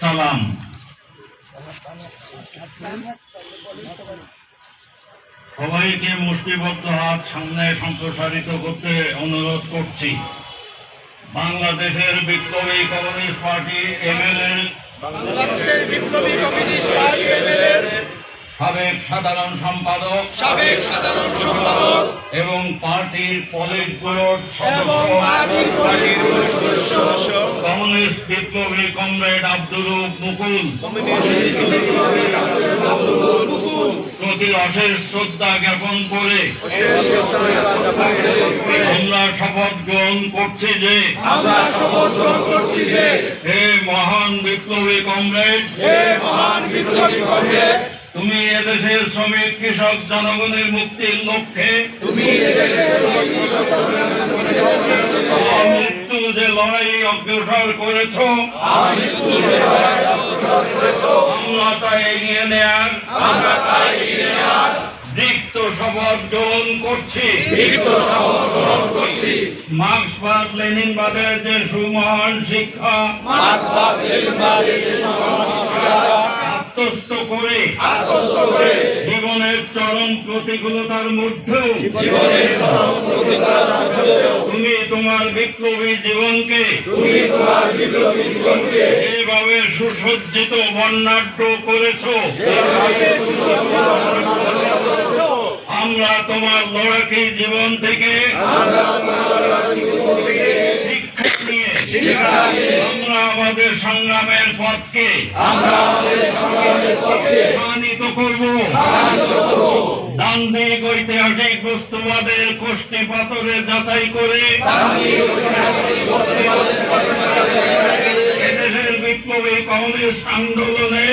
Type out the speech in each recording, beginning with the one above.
সালাম। সবাইকে মুষ্টিবদ্ধ হাত সামনে সম্প্রসারিত করতে অনুরোধ করছি। বাংলাদেশের বিপ্লবী কমিউনিস্ট পার্টি এমএলএ সাবেক সাধারণ সম্পাদক এবং পার্টির পলিট ব্যুরোর সদস্য কমিউনিস্ট বিপ্লবী কমরেড আব্দুর রউফ মুকুল প্রতি অশেষ শ্রদ্ধা জ্ঞাপন করে আমরা শপথ গ্রহণ করছি যে হে মহান বিপ্লবী কমরেড, তুমি এদেশের শ্রমিক কৃষক জনগণের মুক্তির লক্ষ্যে মৃত্যু যে লড়াই অগ্রসর করেছ, আমরা তা এগিয়ে নেয়ার দীপ্ত শপথ গ্রহণ করছি। মার্ক্সবাদ লেনিনবাদের যে সুমহান শিক্ষা আত্মস্থ করে জীবনের চরম প্রতিকূলতার মধ্যেও তুমি তোমার বিপ্লবী জীবনকে যেভাবে সুসজ্জিত বর্ণাঢ্য করেছ, আমরা তোমার লড়াকি জীবন থেকে শিক্ষা নিয়ে আমরা আমাদের সংগ্রামের পথকে প্রমাণিত করব। দান্দিক ঐতিহাসিক বস্তুবাদের কোষ্ঠী পাথরে যাচাই করে এদেশের বিপ্লবী কমিউনিস্ট আন্দোলনে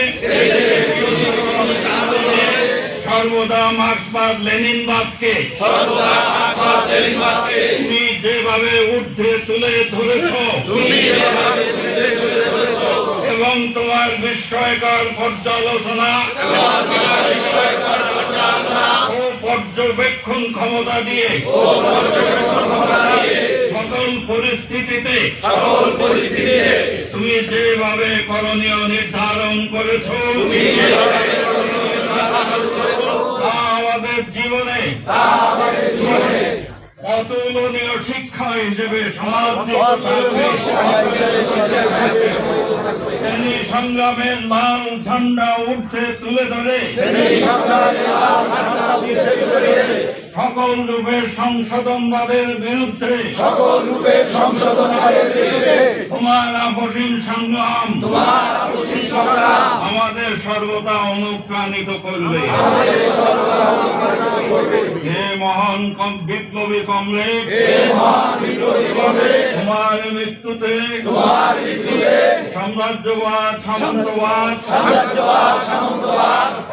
সর্বদা মার্ক্সবাদ লেনিনবাদকে তুমি যেভাবে ঊর্ধ্বে তুলে ধরেছ এবং তোমার বিস্ময়কর পর্যালোচনা ও পর্যবেক্ষণ ক্ষমতা দিয়ে সকল পরিস্থিতিতে তুমি যেভাবে করণীয় নির্ধারণ করেছ, আমাদের জীবনে অতুলনীয় শিক্ষা হিসেবে সমাজ সংগ্রামের লাল ঝান্ডা উঠতে তুলে ধরে সকল রূপের সংশোধনবাদের বিরুদ্ধে তোমার আপসীন সংগ্রাম আমাদের সর্বদা অনুপ্রাণিত করবে। হে মহান বিপ্লবী কমরেড, তোমার মৃত্যুতে সাম্রাজ্যবাদ সামন্তবাদ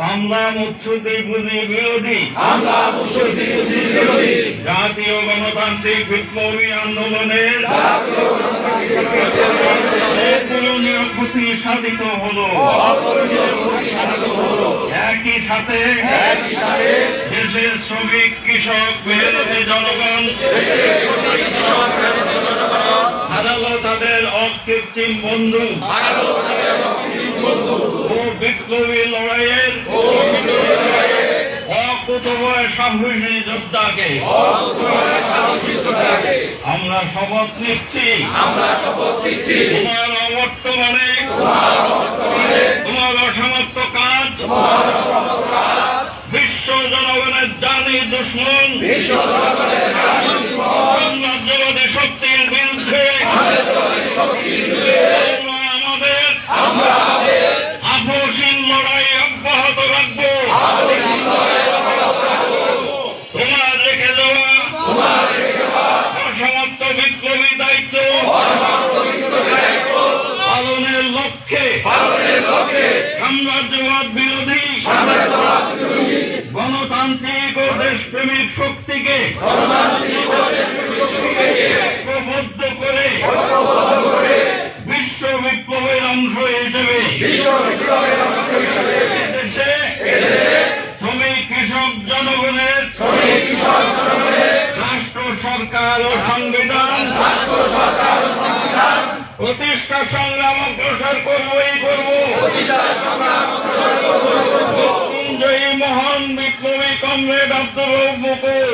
আমলা মুৎসুদ্দি বিরোধী জাতীয় গণতান্ত্রিক বিপ্লবী আন্দোলনের অপূরণীয় ক্ষতি সাধিত হলো। একই সাথে দেশের শ্রমিক কৃষক মেহনতি জনগণ হারালো তাদের অকৃত্রিম বন্ধু ও বিপ্লবী লড়াইয়ের অকুতোভয় সাহসী যোদ্ধাকে। আমরা শপথ নিচ্ছি তোমার অবর্তমানে তোমার অসমাপ্ত কাজ বিশ্ব জনগণের জানি দুশ্মন সাম্রাজ্যবাদী শক্তির বিরুদ্ধে আমাদের আপসীন লড়াই অব্যাহত রাখবো। তোমার রেখে দেওয়া অসমাপ্ত বিপ্লবী দায়িত্ব পালনের লক্ষ্যে সাম্রাজ্যবাদ বিরোধী গণতান্ত্রিক ও দেশপ্রেমিক শক্তিকে ঐক্যবদ্ধ করে বিশ্ব বিপ্লবের অংশ হিসেবে শ্রমিক কৃষক জনগণের রাষ্ট্র সরকার ও সংবিধান প্রতিষ্ঠা সংগ্রাম অগ্রসর করবই করব। জয়ী মহান বিপ্লবী কমরেড আব্দুর রউফ মুকুল।